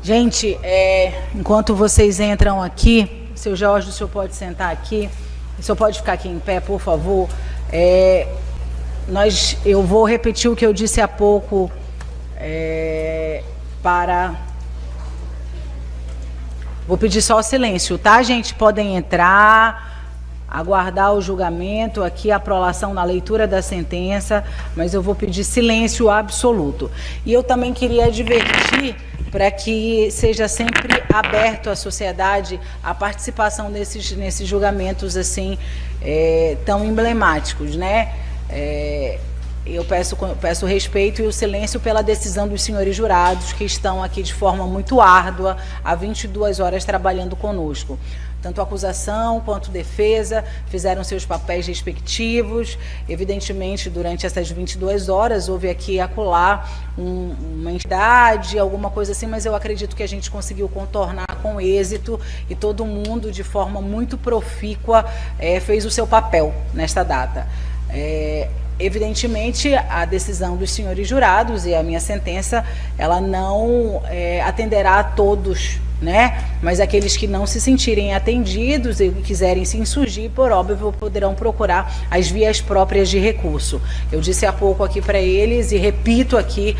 Gente, enquanto vocês entram aqui, seu Jorge, o senhor pode sentar aqui, o senhor pode ficar aqui em pé, por favor. Eu vou repetir o que eu disse há pouco Vou pedir só o silêncio, tá, gente? Podem entrar, aguardar o julgamento, aqui a prolação na leitura da sentença, mas eu vou pedir silêncio absoluto. E eu também queria advertir para que seja sempre aberto à sociedade a participação nesses julgamentos assim tão emblemáticos, né? Eu peço respeito e o silêncio pela decisão dos senhores jurados que estão aqui de forma muito árdua, há 22 horas trabalhando conosco. Tanto a acusação quanto a defesa fizeram seus papéis respectivos. Evidentemente, durante essas 22 horas, houve aqui e acolá uma entidade, alguma coisa assim, mas eu acredito que a gente conseguiu contornar com êxito e todo mundo, de forma muito profícua, fez o seu papel nesta data. Evidentemente, a decisão dos senhores jurados e a minha sentença, ela não atenderá a todos, né? Mas aqueles que não se sentirem atendidos e quiserem se insurgir, por óbvio, poderão procurar as vias próprias de recurso. Eu disse há pouco aqui para eles e repito aqui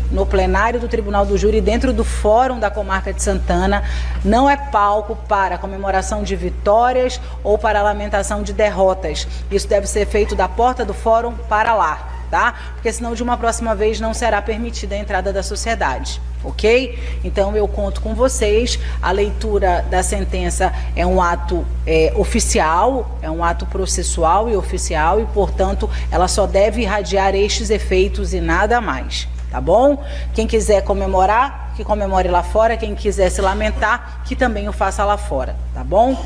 no plenário do Tribunal do Júri, dentro do Fórum da Comarca de Santana, não é palco para comemoração de vitórias ou para lamentação de derrotas. Isso deve ser feito da porta do Fórum para lá, tá? Porque senão de uma próxima vez não será permitida a entrada da sociedade. Ok? Então eu conto com vocês. A leitura da sentença é um ato oficial, é um ato processual e oficial e, portanto, ela só deve irradiar estes efeitos e nada mais, tá bom? Quem quiser comemorar, que comemore lá fora. Quem quiser se lamentar, que também o faça lá fora, tá bom?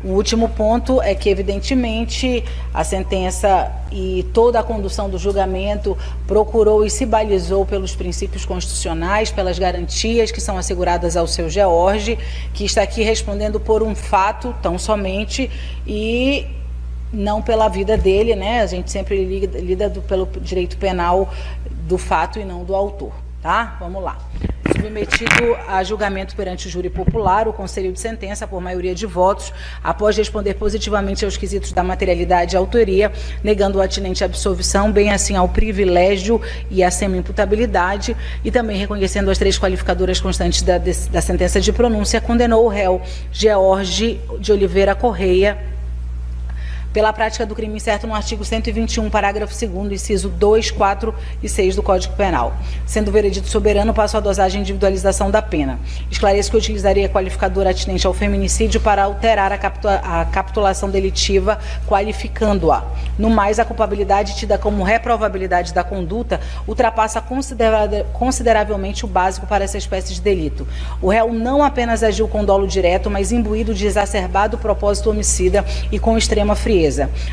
O último ponto é que, evidentemente, a sentença e toda a condução do julgamento procurou e se balizou pelos princípios constitucionais, pelas garantias que são asseguradas ao seu George, que está aqui respondendo por um fato, tão somente, e não pela vida dele, né? A gente sempre lida pelo direito penal do fato e não do autor, tá? Vamos lá. Submetido a julgamento perante o júri popular, o Conselho de Sentença, por maioria de votos, após responder positivamente aos quesitos da materialidade e autoria, negando o atinente à absolvição, bem assim ao privilégio e à semi-imputabilidade, e também reconhecendo as 3 qualificadoras constantes da sentença de pronúncia, condenou o réu George de Oliveira Correia pela prática do crime incerto no artigo 121, parágrafo 2º, inciso 2, 4 e 6 do Código Penal. Sendo o veredito soberano, passo a dosagem e individualização da pena. Esclareço que eu utilizaria a qualificadora atinente ao feminicídio para alterar a capitulação delitiva, qualificando-a. No mais, a culpabilidade tida como reprovabilidade da conduta ultrapassa consideravelmente o básico para essa espécie de delito. O réu não apenas agiu com dolo direto, mas imbuído de exacerbado propósito homicida e com extrema frieza.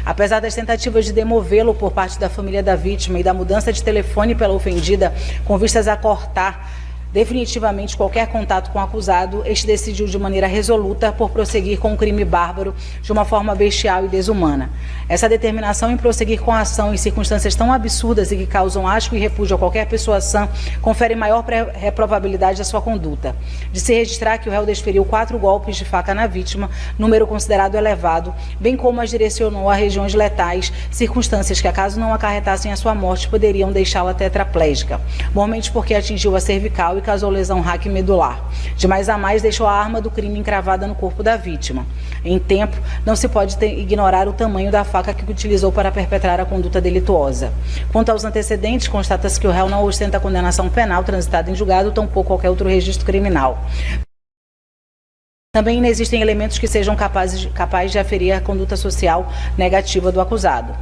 Apesar das tentativas de demovê-lo por parte da família da vítima e da mudança de telefone pela ofendida, com vistas a cortar definitivamente qualquer contato com o acusado, este decidiu de maneira resoluta por prosseguir com o crime bárbaro de uma forma bestial e desumana. Essa determinação em prosseguir com a ação em circunstâncias tão absurdas e que causam asco e repúdio a qualquer pessoa sã confere maior reprovabilidade à sua conduta. De se registrar que o réu desferiu 4 golpes de faca na vítima, número considerado elevado, bem como as direcionou a regiões letais, circunstâncias que, acaso não acarretassem a sua morte, poderiam deixá-la tetraplégica, mormente porque atingiu a cervical e causou lesão raquimedular. De mais a mais, deixou a arma do crime encravada no corpo da vítima. Em tempo, não se pode ignorar o tamanho da faca que utilizou para perpetrar a conduta delituosa. Quanto aos antecedentes, constata-se que o réu não ostenta condenação penal transitada em julgado, tampouco qualquer outro registro criminal. Também não existem elementos que sejam capazes de aferir a conduta social negativa do acusado.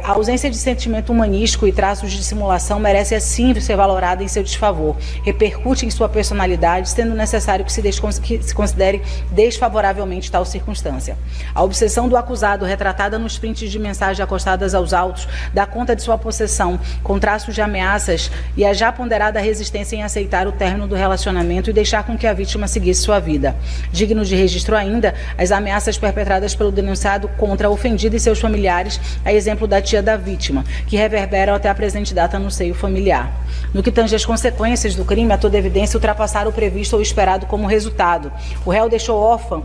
A ausência de sentimento humanístico e traços de simulação merece assim ser valorada em seu desfavor. Repercute em sua personalidade, sendo necessário que se considere desfavoravelmente tal circunstância. A obsessão do acusado, retratada nos prints de mensagem acostadas aos autos, dá conta de sua possessão, com traços de ameaças e a já ponderada resistência em aceitar o término do relacionamento e deixar com que a vítima seguisse sua vida. Digno de registro ainda, as ameaças perpetradas pelo denunciado contra a ofendida e seus familiares, a exemplo exemplo da tia da vítima, que reverberam até a presente data no seio familiar. No que tange às consequências do crime, a toda evidência ultrapassaram o previsto ou esperado como resultado. O réu deixou órfã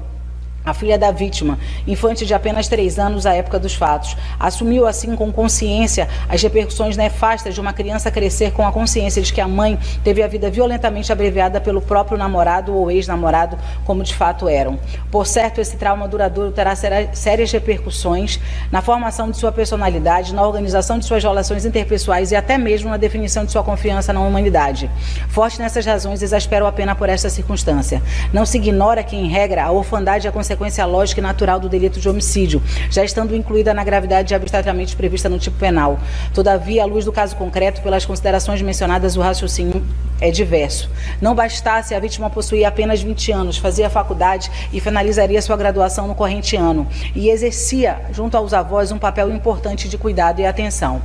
a filha da vítima, infante de apenas 3 anos à época dos fatos. Assumiu assim com consciência as repercussões nefastas de uma criança crescer com a consciência de que a mãe teve a vida violentamente abreviada pelo próprio namorado ou ex-namorado, como de fato eram. Por certo, esse trauma duradouro terá sérias repercussões na formação de sua personalidade, na organização de suas relações interpessoais e até mesmo na definição de sua confiança na humanidade. Forte nessas razões, exaspero a pena por esta circunstância. Não se ignora que, em regra, a orfandade é a consequência lógica e natural do delito de homicídio, já estando incluída na gravidade abstratamente prevista no tipo penal. Todavia, à luz do caso concreto, pelas considerações mencionadas, o raciocínio é diverso. Não bastasse a vítima possuir apenas 20 anos, fazia faculdade e finalizaria sua graduação no corrente ano, e exercia, junto aos avós, um papel importante de cuidado e atenção.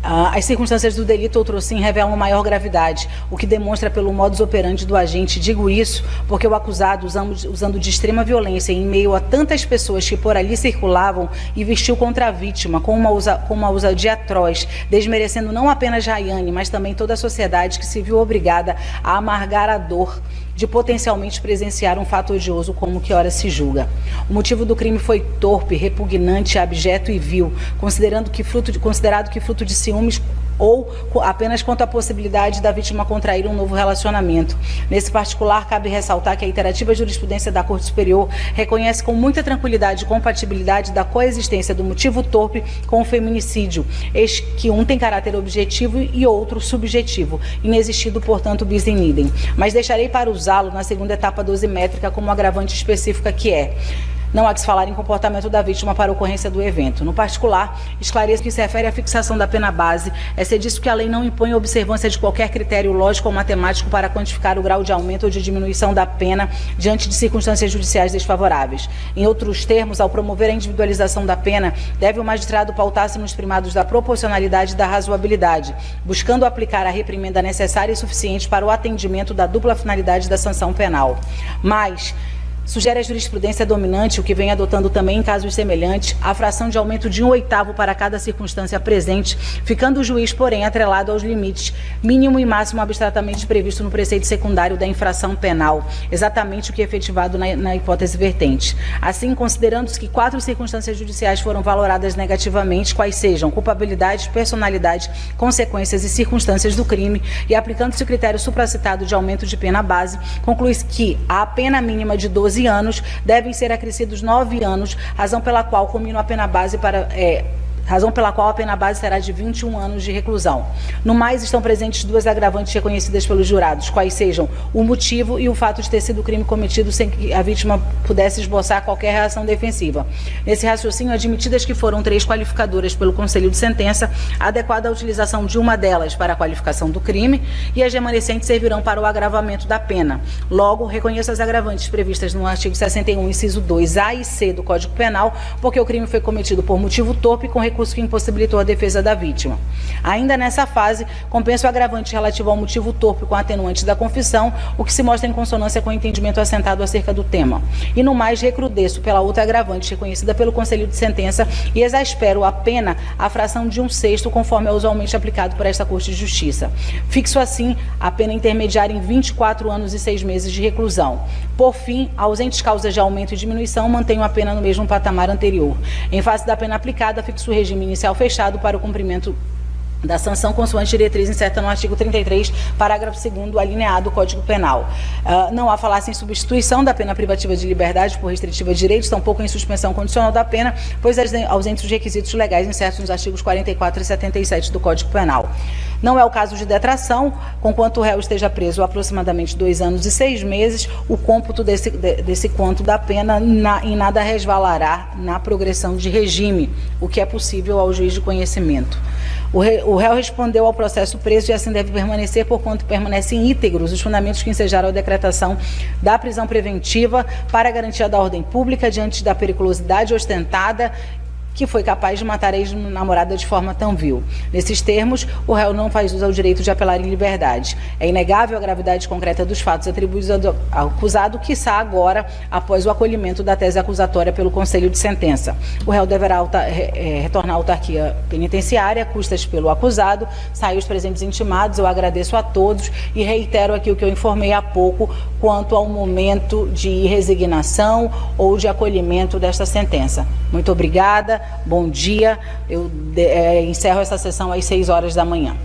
As circunstâncias do delito outrossim revelam maior gravidade, o que demonstra pelo modus operandi do agente. Digo isso porque o acusado, usando de extrema violência em meio a tantas pessoas que por ali circulavam, investiu contra a vítima com uma ousadia atroz, desmerecendo não apenas Rayane, mas também toda a sociedade que se viu obrigada a amargar a dor de potencialmente presenciar um fato odioso como que ora se julga. O motivo do crime foi torpe, repugnante, abjeto e vil, considerado que fruto de ciúmes ou apenas quanto à possibilidade da vítima contrair um novo relacionamento. Nesse particular, cabe ressaltar que a iterativa jurisprudência da Corte Superior reconhece com muita tranquilidade e compatibilidade da coexistência do motivo torpe com o feminicídio, eis que um tem caráter objetivo e outro subjetivo, inexistindo, portanto, bis in idem. Mas deixarei para usá-lo na segunda etapa dosimétrica como agravante específica que é: não há que se falar em comportamento da vítima para a ocorrência do evento. No particular, esclareço que se refere à fixação da pena base, é ser disso que a lei não impõe a observância de qualquer critério lógico ou matemático para quantificar o grau de aumento ou de diminuição da pena diante de circunstâncias judiciais desfavoráveis. Em outros termos, ao promover a individualização da pena, deve o magistrado pautar-se nos primados da proporcionalidade e da razoabilidade, buscando aplicar a reprimenda necessária e suficiente para o atendimento da dupla finalidade da sanção penal. Mas sugere a jurisprudência dominante, o que vem adotando também em casos semelhantes, a fração de aumento de 1/8 para cada circunstância presente, ficando o juiz, porém, atrelado aos limites mínimo e máximo abstratamente previsto no preceito secundário da infração penal, exatamente o que é efetivado na hipótese vertente. Assim, considerando-se que 4 circunstâncias judiciais foram valoradas negativamente, quais sejam culpabilidade, personalidade, consequências e circunstâncias do crime, e aplicando-se o critério supracitado de aumento de pena base, conclui-se que a pena mínima de 12 anos devem ser acrescidos 9 anos, razão pela qual a pena base será de 21 anos de reclusão. No mais, estão presentes 2 agravantes reconhecidas pelos jurados, quais sejam o motivo e o fato de ter sido crime cometido sem que a vítima pudesse esboçar qualquer reação defensiva. Nesse raciocínio, admitidas que foram 3 qualificadoras pelo Conselho de Sentença, adequada a utilização de uma delas para a qualificação do crime e as remanescentes servirão para o agravamento da pena. Logo, reconheço as agravantes previstas no artigo 61, inciso 2A e C do Código Penal, porque o crime foi cometido por motivo torpe com recurso que impossibilitou a defesa da vítima. Ainda nessa fase, compensa o agravante relativo ao motivo torpe com a atenuante da confissão, o que se mostra em consonância com o entendimento assentado acerca do tema. E no mais, recrudesço pela outra agravante reconhecida pelo Conselho de Sentença e exaspero a pena à fração de 1/6, conforme é usualmente aplicado por esta Corte de Justiça. Fixo assim a pena intermediária em 24 anos e 6 meses de reclusão. Por fim, ausentes causas de aumento e diminuição, mantenho a pena no mesmo patamar anterior. Em face da pena aplicada, fixo o regime inicial fechado para o cumprimento da sanção consoante diretriz incerta no artigo 33, parágrafo 2º, alineado do Código Penal. Não há falácia em substituição da pena privativa de liberdade por restritiva de direitos, tampouco em suspensão condicional da pena, pois ausentes os requisitos legais incertos nos artigos 44 e 77 do Código Penal. Não é o caso de detração, conquanto o réu esteja preso há aproximadamente 2 anos e 6 meses, o cômputo desse quanto da pena em nada resvalará na progressão de regime, o que é possível ao juiz de conhecimento. O réu respondeu ao processo preso e assim deve permanecer, porquanto permanecem íntegros os fundamentos que ensejaram a decretação da prisão preventiva para a garantia da ordem pública diante da periculosidade ostentada que foi capaz de matar a ex-namorada de forma tão vil. Nesses termos, o réu não faz uso ao direito de apelar em liberdade. É inegável a gravidade concreta dos fatos atribuídos ao acusado, quiçá agora, após o acolhimento da tese acusatória pelo Conselho de Sentença. O réu deverá retornar à autarquia penitenciária, custas pelo acusado, sair os presentes intimados. Eu agradeço a todos e reitero aqui o que eu informei há pouco quanto ao momento de resignação ou de acolhimento desta sentença. Muito obrigada, bom dia. Eu encerro essa sessão às 6 horas da manhã.